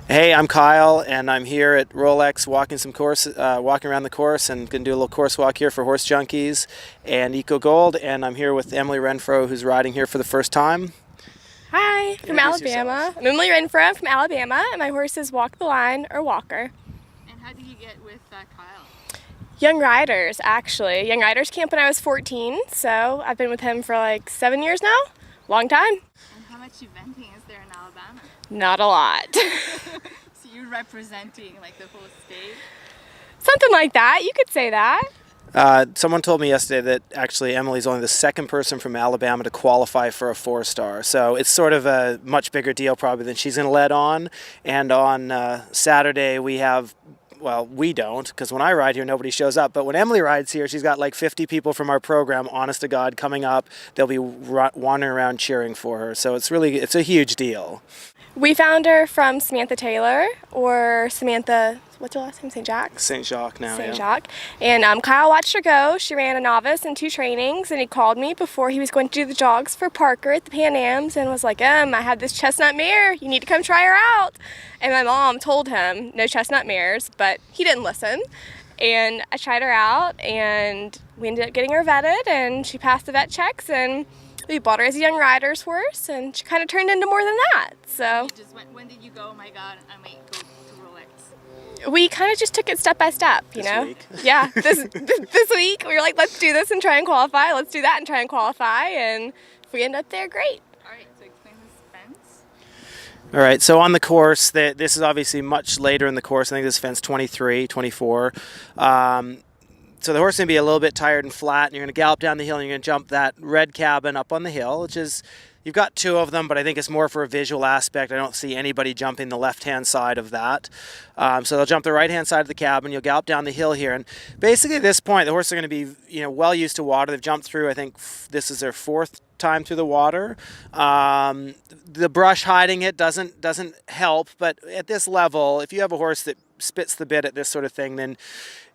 Hey, I'm Kyle, and I'm here at Rolex walking around the course, and gonna do a little course walk here for Horse Junkies and Eco Gold. And I'm here with Emily Renfroe, who's riding here for the first time. Hi, from Introduce Alabama. yourself. I'm Emily Renfroe from Alabama, and my horse is Walk the Line or Walker. And how did you get with Kyle? Young Riders, actually. Young Riders camp when I was 14, so I've been with him for like 7 years now. Long time. And how much eventing is there in Alabama? Not a lot. So you're representing like the whole state? Something like that, you could say that. Someone told me yesterday that actually Emily's only the second person from Alabama to qualify for a 4-star. So it's sort of a much bigger deal probably than she's going to let on. And on Saturday we don't, because when I ride here, nobody shows up. But when Emily rides here, she's got like 50 people from our program, honest to God, coming up. They'll be wandering around cheering for her. So it's a huge deal. We found her from Samantha Taylor, or Samantha, what's her last name? St. Jacques? St. Jacques now, St. yeah. Jacques. And Kyle watched her go. She ran a novice and 2 trainings, and he called me before he was going to do the jogs for Parker at the Pan Ams and was like, I have this chestnut mare. You need to come try her out. And my mom told him no chestnut mares, but he didn't listen. And I tried her out, and we ended up getting her vetted, and she passed the vet checks, and we bought her as a young rider's horse, and she kind of turned into more than that. So You just went, when did you go, oh my god, I might go to Rolex? we kind of just took it step by step, you This know? week. Yeah, this week we were like, let's do this and try and qualify. Let's do that and try and qualify. And if we end up there, great. Alright, so explain this fence. All right, so on the course, this is obviously much later in the course. I think this is fence 23, 24. So the horse is going to be a little bit tired and flat, and you're going to gallop down the hill, and you're going to jump that red cabin up on the hill, which is, you've got 2 of them, but I think it's more for a visual aspect. I don't see anybody jumping the left-hand side of that. So they'll jump the right-hand side of the cabin. You'll gallop down the hill here, and basically at this point, the horses are going to be, well used to water. They've jumped through, I think this is their 4th time through the water. The brush hiding it doesn't help, but at this level, if you have a horse that spits the bit at this sort of thing, then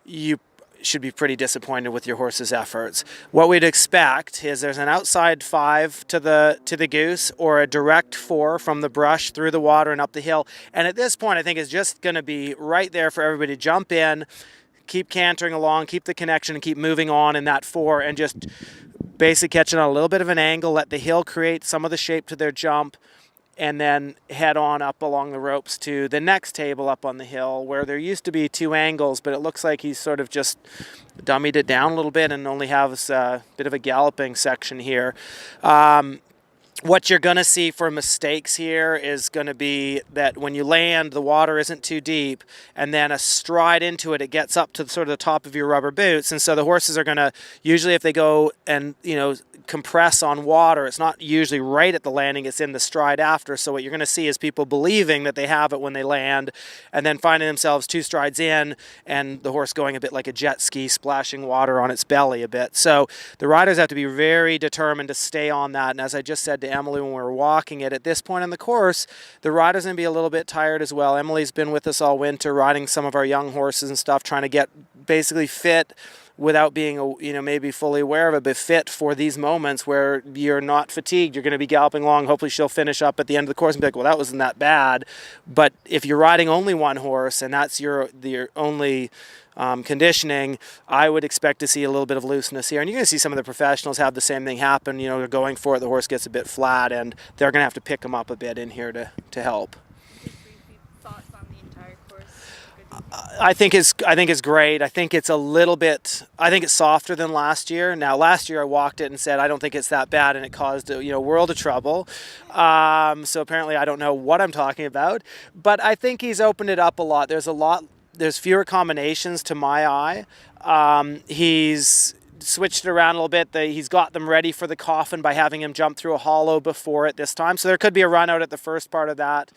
you should be pretty disappointed with your horse's efforts. What we'd expect is there's an outside 5 to the goose, or a direct 4 from the brush through the water and up the hill. And at this point, I think it's just going to be right there for everybody to jump in, keep cantering along, keep the connection, and keep moving on in that 4, and just basically catching on a little bit of an angle, let the hill create some of the shape to their jump, and then head on up along the ropes to the next table up on the hill, where there used to be 2 angles, but it looks like he's sort of just dummied it down a little bit and only has a bit of a galloping section here. What you're going to see for mistakes here is going to be that when you land, the water isn't too deep, and then a stride into it, it gets up to sort of the top of your rubber boots. And so the horses are going to, usually if they go and, compress on water, it's not usually right at the landing, it's in the stride after. So what you're going to see is people believing that they have it when they land, and then finding themselves 2 strides in, and the horse going a bit like a jet ski, splashing water on its belly a bit. So the riders have to be very determined to stay on that. And as I just said to Emily when we were walking it, at this point in the course, the rider's going to be a little bit tired as well. Emily's been with us all winter, riding some of our young horses and stuff, trying to get basically fit without being, maybe fully aware of it, but fit for these moments where you're not fatigued. You're going to be galloping along. Hopefully she'll finish up at the end of the course and be like, well, that wasn't that bad. But if you're riding only one horse and that's your only conditioning, I would expect to see a little bit of looseness here. And you're going to see some of the professionals have the same thing happen. They're going for it, the horse gets a bit flat, and they're going to have to pick them up a bit in here to help. Thoughts on the entire course? I think it's great. I think it's a little bit. I think it's softer than last year. Now, last year I walked it and said I don't think it's that bad, and it caused a world of trouble. So apparently I don't know what I'm talking about. But I think he's opened it up a lot. There's fewer combinations to my eye. He's switched it around a little bit. He's got them ready for the coffin by having him jump through a hollow before it this time. So there could be a run out at the first part of that.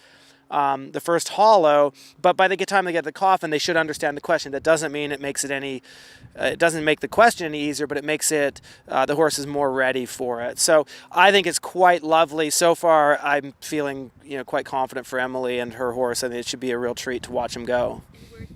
The first hollow, but by the time they get the coffin, they should understand the question. That doesn't mean it makes it it doesn't make the question any easier, but it makes it, the horse is more ready for it. So I think it's quite lovely. So far, I'm feeling, quite confident for Emily and her horse, and it should be a real treat to watch him go. Where